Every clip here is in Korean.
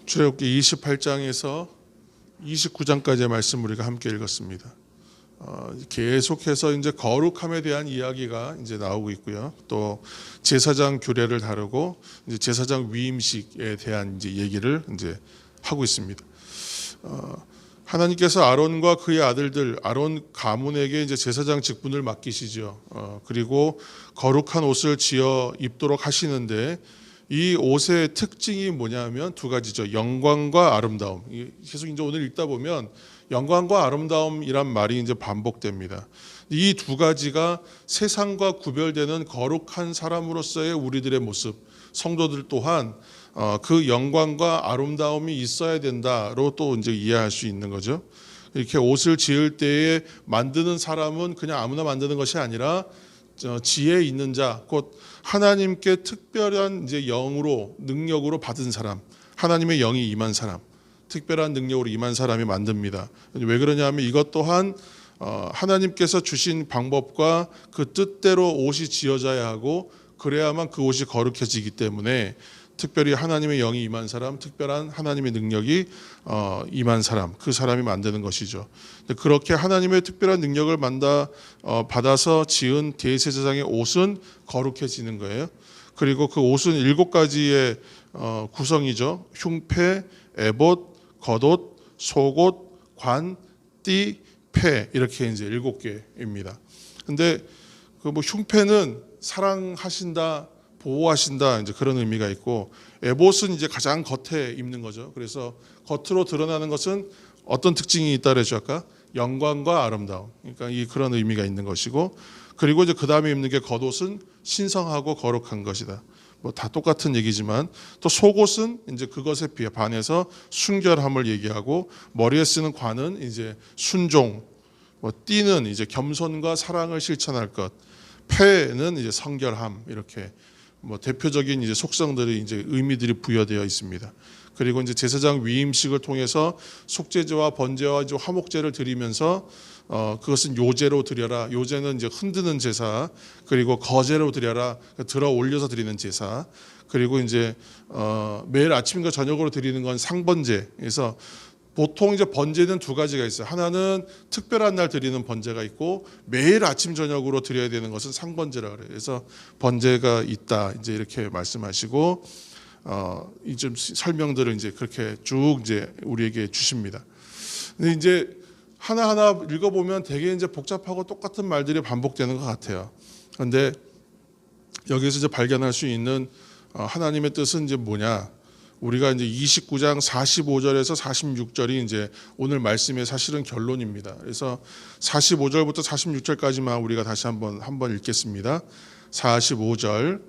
출애굽기 28장에서 29장까지의 말씀 우리가 함께 읽었습니다. 계속해서 이제 거룩함에 대한 이야기가 이제 나오고 있고요. 또 제사장 규례를 다루고 이제 제사장 위임식에 대한 이제 얘기를 이제 하고 있습니다. 하나님께서 아론과 그의 아들들 아론 가문에게 이제 제사장 직분을 맡기시죠. 그리고 거룩한 옷을 지어 입도록 하시는데 이 옷의 특징이 뭐냐면 두 가지죠. 영광과 아름다움. 계속 이제 오늘 읽다 보면 영광과 아름다움이란 말이 이제 반복됩니다. 이 두 가지가 세상과 구별되는 거룩한 사람으로서의 우리들의 모습, 성도들 또한 그 영광과 아름다움이 있어야 된다로 또 이제 이해할 수 있는 거죠. 이렇게 옷을 지을 때에 만드는 사람은 그냥 아무나 만드는 것이 아니라 지혜 있는 자, 곧 하나님께 특별한 이제 영으로 능력으로 받은 사람, 하나님의 영이 임한 사람, 특별한 능력으로 임한 사람이 만듭니다. 왜 그러냐면 이것 또한 하나님께서 주신 방법과 그 뜻대로 옷이 지어져야 하고 그래야만 그 옷이 거룩해지기 때문에 특별히 하나님의 영이 임한 사람, 특별한 하나님의 능력이 임한 사람, 그 사람이 만드는 것이죠. 그렇게 하나님의 특별한 능력을 받아서 지은 대제사장의 옷은 거룩해지는 거예요. 그리고 그 옷은 7가지의 구성이죠. 흉패, 에봇, 겉옷, 속옷, 관, 띠, 패 이렇게 이제 7개입니다. 근데 그 뭐 흉패는 사랑하신다, 보호하신다 이제 그런 의미가 있고 에봇은 이제 가장 겉에 입는 거죠. 그래서 겉으로 드러나는 것은 어떤 특징이 있다 그랬죠 아까? 영광과 아름다움. 그러니까 그런 의미가 있는 것이고 그리고 이제 그 다음에 입는 게 겉옷은 신성하고 거룩한 것이다. 뭐 다 똑같은 얘기지만 또 속옷은 이제 그것에 반해서 순결함을 얘기하고 머리에 쓰는 관은 이제 순종, 뭐 띠는 이제 겸손과 사랑을 실천할 것, 패는 이제 성결함 이렇게 뭐 대표적인 이제 속성들이 이제 의미들이 부여되어 있습니다. 그리고 이제 제사장 위임식을 통해서 속죄제와 번제와 이제 화목제를 드리면서 그것은 요제로 드려라. 요제는 이제 흔드는 제사, 그리고 거제로 드려라. 들어 올려서 드리는 제사. 그리고 이제 매일 아침과 저녁으로 드리는 건 상번제. 그래서 보통 이제 번제는 2가지가 있어요. 하나는 특별한 날 드리는 번제가 있고 매일 아침 저녁으로 드려야 되는 것은 상번제라 그래요. 그래서 번제가 있다. 이제 이렇게 말씀하시고 이좀 설명들을 이제 그렇게 쭉 이제 우리에게 주십니다. 근데 이제 하나하나 읽어보면 되게 이제 복잡하고 똑같은 말들이 반복되는 것 같아요. 그런데 여기서 이제 발견할 수 있는 하나님의 뜻은 이제 뭐냐? 우리가 이제 29장 45절에서 46절이 이제 오늘 말씀의 사실은 결론입니다. 그래서 45절부터 46절까지만 우리가 다시 한번 읽겠습니다. 45절부터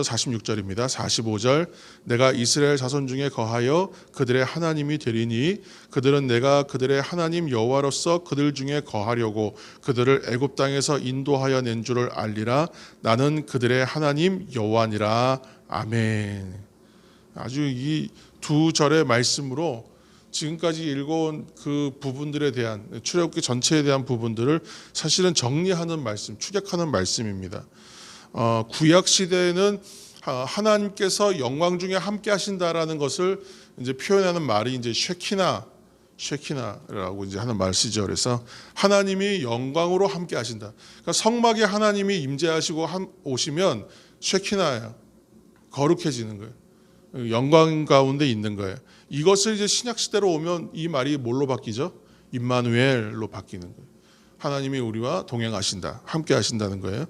46절입니다. 45절 내가 이스라엘 자손 중에 거하여 그들의 하나님이 되리니 그들은 내가 그들의 하나님 여호와로서 그들 중에 거하려고 그들을 애굽 땅에서 인도하여 낸 줄을 알리라. 나는 그들의 하나님 여호와니라. 아멘. 아주 이 2절의 말씀으로 지금까지 읽어온 그 부분들에 대한 출애굽기 전체에 대한 부분들을 사실은 정리하는 말씀, 축약하는 말씀입니다. 구약 시대에는 하나님께서 영광 중에 함께 하신다라는 것을 이제 표현하는 말이 이제 쉐키나라고 이제 하는 말 쓰죠. 그래서 하나님이 영광으로 함께 하신다. 그러니까 성막에 하나님이 임재하시고 오시면 쉐키나예요. 거룩해지는 거예요. 영광 가운데 있는 거예요. 이것을 이제 신약 시대로 오면 이 말이 뭘로 바뀌죠? 임마누엘로 바뀌는 거예요. 하나님이 우리와 동행하신다, 함께 하신다는 거예요.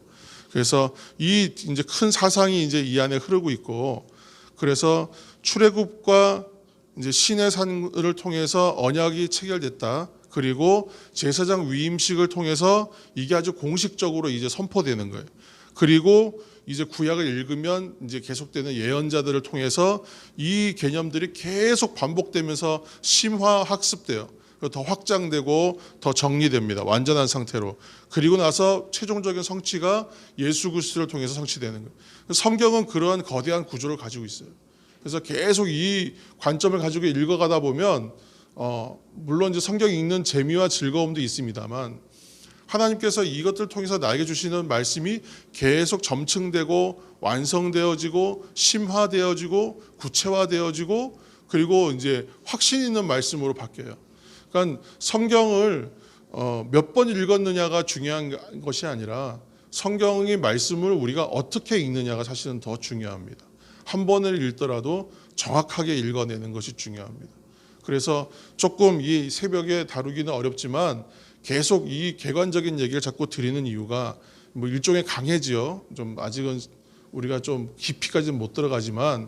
그래서 이 이제 큰 사상이 이제 이 안에 흐르고 있고, 그래서 출애굽과 이제 신의 산을 통해서 언약이 체결됐다. 그리고 제사장 위임식을 통해서 이게 아주 공식적으로 이제 선포되는 거예요. 그리고 이제 구약을 읽으면 이제 계속되는 예언자들을 통해서 이 개념들이 계속 반복되면서 심화 학습돼요. 더 확장되고 더 정리됩니다. 완전한 상태로. 그리고 나서 최종적인 성취가 예수 그리스도를 통해서 성취되는 거예요. 성경은 그러한 거대한 구조를 가지고 있어요. 그래서 계속 이 관점을 가지고 읽어가다 보면 물론 이제 성경 읽는 재미와 즐거움도 있습니다만 하나님께서 이것들을 통해서 나에게 주시는 말씀이 계속 점층되고 완성되어지고 심화되어지고 구체화되어지고 그리고 이제 확신 있는 말씀으로 바뀌어요. 그러니까 성경을 몇 번 읽었느냐가 중요한 것이 아니라 성경의 말씀을 우리가 어떻게 읽느냐가 사실은 더 중요합니다. 한 번을 읽더라도 정확하게 읽어내는 것이 중요합니다. 그래서 조금 이 새벽에 다루기는 어렵지만 계속 이 객관적인 얘기를 자꾸 드리는 이유가 뭐 일종의 강해지요. 좀 아직은 우리가 좀 깊이까지는 못 들어가지만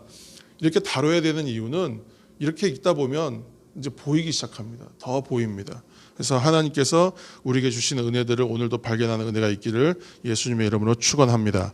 이렇게 다뤄야 되는 이유는 이렇게 읽다 보면 이제 보이기 시작합니다. 더 보입니다. 그래서 하나님께서 우리에게 주시는 은혜들을 오늘도 발견하는 은혜가 있기를 예수님의 이름으로 축원합니다.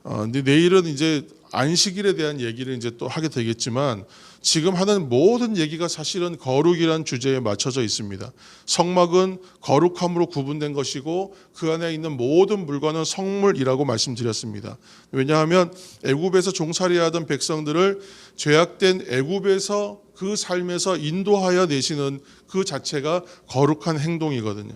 근데 내일은 이제 안식일에 대한 얘기를 이제 또 하게 되겠지만 지금 하는 모든 얘기가 사실은 거룩이란 주제에 맞춰져 있습니다. 성막은 거룩함으로 구분된 것이고 그 안에 있는 모든 물건은 성물이라고 말씀드렸습니다. 왜냐하면 애굽에서 종살이하던 백성들을 죄악된 애굽에서 그 삶에서 인도하여 내시는 그 자체가 거룩한 행동이거든요.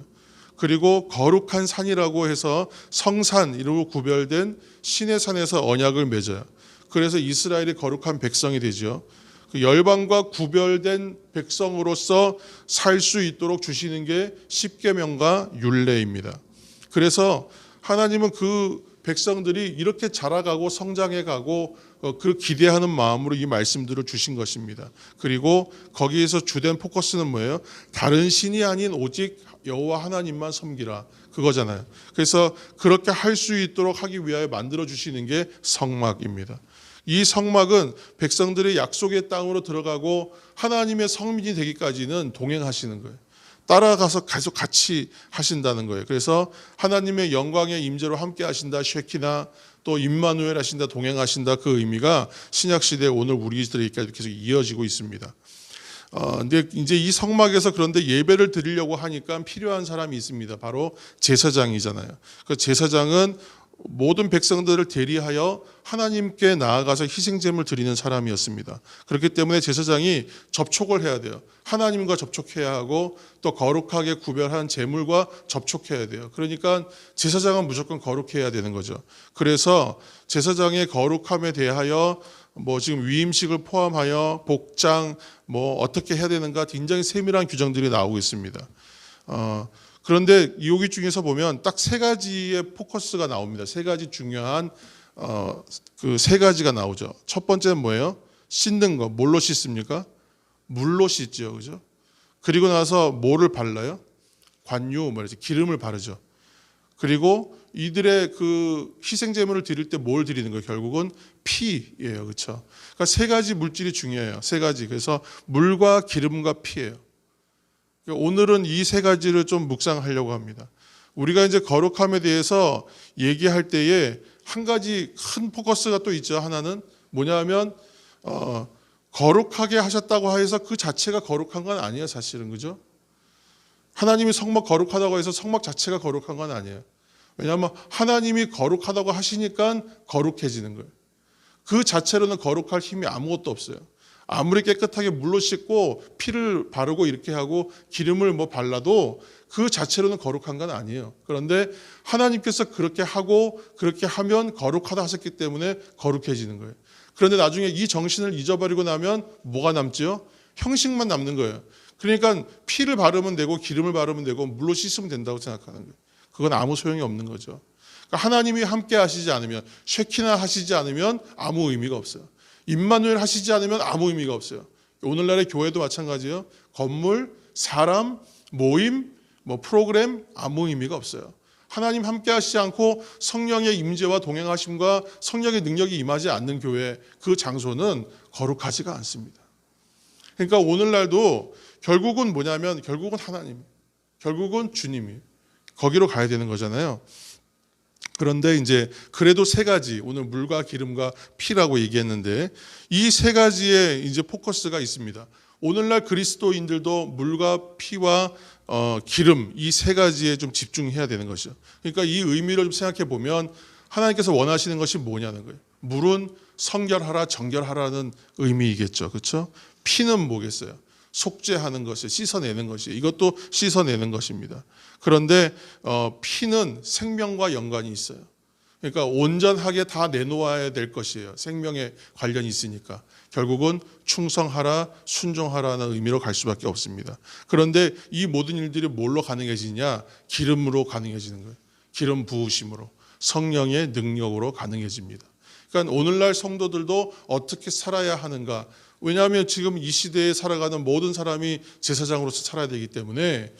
그리고 거룩한 산이라고 해서 성산으로 구별된 신의 산에서 언약을 맺어요. 그래서 이스라엘이 거룩한 백성이 되죠. 그 열방과 구별된 백성으로서 살 수 있도록 주시는 게 십계명과 율례입니다. 그래서 하나님은 그 백성들이 이렇게 자라가고 성장해가고 그 기대하는 마음으로 이 말씀들을 주신 것입니다. 그리고 거기에서 주된 포커스는 뭐예요? 다른 신이 아닌 오직 여호와 하나님만 섬기라, 그거잖아요. 그래서 그렇게 할 수 있도록 하기 위하여 만들어 주시는 게 성막입니다. 이 성막은 백성들의 약속의 땅으로 들어가고 하나님의 성민이 되기까지는 동행하시는 거예요. 따라가서 계속 같이 하신다는 거예요. 그래서 하나님의 영광의 임재로 함께 하신다, 쉐키나, 또 임마누엘 하신다, 동행하신다, 그 의미가 신약 시대에 오늘 우리들에게까지 계속 이어지고 있습니다. 근데 이제 이 성막에서 그런데 예배를 드리려고 하니까 필요한 사람이 있습니다. 바로 제사장이잖아요. 그 제사장은 모든 백성들을 대리하여 하나님께 나아가서 희생제물을 드리는 사람이었습니다. 그렇기 때문에 제사장이 접촉을 해야 돼요. 하나님과 접촉해야 하고 또 거룩하게 구별한 제물과 접촉해야 돼요. 그러니까 제사장은 무조건 거룩해야 되는 거죠. 그래서 제사장의 거룩함에 대하여 뭐 지금 위임식을 포함하여 복장 뭐 어떻게 해야 되는가 굉장히 세밀한 규정들이 나오고 있습니다. 그런데 여기 중에서 보면 딱 세 가지의 포커스가 나옵니다. 세 가지 중요한 그 세 가지가 나오죠. 첫 번째는 뭐예요? 씻는 거. 뭘로 씻습니까? 물로 씻죠, 그죠? 그리고 나서 뭐를 발라요? 관유, 말이죠. 기름을 바르죠. 그리고 이들의 그 희생제물을 드릴 때 뭘 드리는 거예요? 결국은 피예요, 그렇죠? 그러니까 세 가지 물질이 중요해요. 세 가지. 그래서 물과 기름과 피예요. 오늘은 이 세 가지를 좀 묵상하려고 합니다. 우리가 이제 거룩함에 대해서 얘기할 때에 한 가지 큰 포커스가 또 있죠. 하나는 뭐냐면 거룩하게 하셨다고 해서 그 자체가 거룩한 건 아니에요, 사실은, 그죠? 하나님이 성막 거룩하다고 해서 성막 자체가 거룩한 건 아니에요. 왜냐하면 하나님이 거룩하다고 하시니까 거룩해지는 거예요. 그 자체로는 거룩할 힘이 아무것도 없어요. 아무리 깨끗하게 물로 씻고 피를 바르고 이렇게 하고 기름을 뭐 발라도 그 자체로는 거룩한 건 아니에요. 그런데 하나님께서 그렇게 하고 그렇게 하면 거룩하다 하셨기 때문에 거룩해지는 거예요. 그런데 나중에 이 정신을 잊어버리고 나면 뭐가 남죠? 형식만 남는 거예요. 그러니까 피를 바르면 되고 기름을 바르면 되고 물로 씻으면 된다고 생각하는 거예요. 그건 아무 소용이 없는 거죠. 그러니까 하나님이 함께 하시지 않으면, 쉐키나 하시지 않으면 아무 의미가 없어요. 임마누엘 하시지 않으면 아무 의미가 없어요. 오늘날의 교회도 마찬가지예요. 건물, 사람, 모임, 뭐 프로그램 아무 의미가 없어요. 하나님 함께 하시지 않고 성령의 임재와 동행하심과 성령의 능력이 임하지 않는 교회, 그 장소는 거룩하지가 않습니다. 그러니까 오늘날도 결국은 뭐냐면 결국은 하나님, 결국은 주님이 거기로 가야 되는 거잖아요. 그런데 이제 그래도 세 가지, 오늘 물과 기름과 피라고 얘기했는데 이 세 가지의 이제 포커스가 있습니다. 오늘날 그리스도인들도 물과 피와 기름, 이 세 가지에 좀 집중해야 되는 것이죠. 그러니까 이 의미를 좀 생각해 보면 하나님께서 원하시는 것이 뭐냐는 거예요. 물은 성결하라, 정결하라는 의미이겠죠, 그렇죠? 피는 뭐겠어요? 속죄하는 것이, 씻어내는 것이, 이것도 씻어내는 것입니다. 그런데 피는 생명과 연관이 있어요. 그러니까 온전하게 다 내놓아야 될 것이에요. 생명에 관련이 있으니까. 결국은 충성하라, 순종하라는 의미로 갈 수밖에 없습니다. 그런데 이 모든 일들이 뭘로 가능해지냐? 기름으로 가능해지는 거예요. 기름 부으심으로, 성령의 능력으로 가능해집니다. 그러니까 오늘날 성도들도 어떻게 살아야 하는가? 왜냐하면 지금 이 시대에 살아가는 모든 사람이 제사장으로서 살아야 되기 때문에,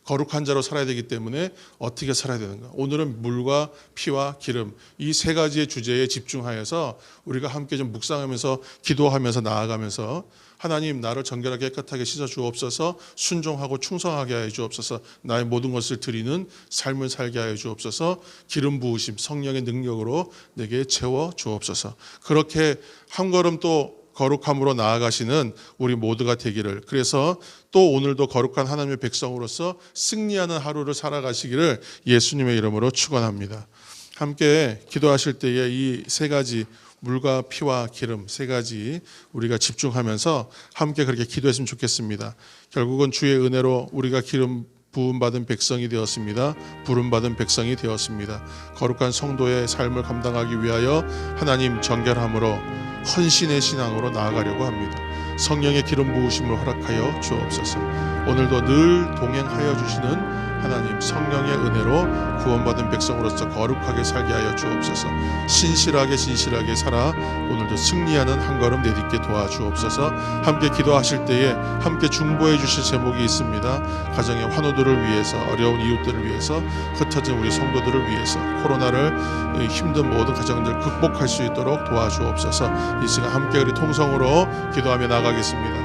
거룩한 자로 살아야 되기 때문에 어떻게 살아야 되는가? 오늘은 물과 피와 기름, 이 세 가지의 주제에 집중하여서 우리가 함께 좀 묵상하면서 기도하면서 나아가면서, 하나님 나를 정결하게 깨끗하게 씻어 주옵소서, 순종하고 충성하게 하여 주옵소서, 나의 모든 것을 드리는 삶을 살게 하여 주옵소서, 기름 부으심 성령의 능력으로 내게 채워 주옵소서. 그렇게 한 걸음 또 거룩함으로 나아가시는 우리 모두가 되기를, 그래서 또 오늘도 거룩한 하나님의 백성으로서 승리하는 하루를 살아가시기를 예수님의 이름으로 축원합니다. 함께 기도하실 때에 이 세 가지, 물과 피와 기름 세 가지 우리가 집중하면서 함께 그렇게 기도했으면 좋겠습니다. 결국은 주의 은혜로 우리가 기름 부음받은 백성이 되었습니다. 부름받은 백성이 되었습니다. 거룩한 성도의 삶을 감당하기 위하여 하나님 정결함으로 헌신의 신앙으로 나아가려고 합니다. 성령의 기름 부으심을 허락하여 주옵소서. 오늘도 늘 동행하여 주시는 하나님 성령의 은혜로 구원받은 백성으로서 거룩하게 살게 하여 주옵소서. 신실하게 살아 오늘도 승리하는 한 걸음 내딛게 도와주옵소서. 함께 기도하실 때에 함께 중보해 주실 제목이 있습니다. 가정의 환우들을 위해서, 어려운 이웃들을 위해서, 흩어진 우리 성도들을 위해서, 코로나를 힘든 모든 가정들 극복할 수 있도록 도와주옵소서. 이 시간 함께 우리 통성으로 기도하며 나가겠습니다.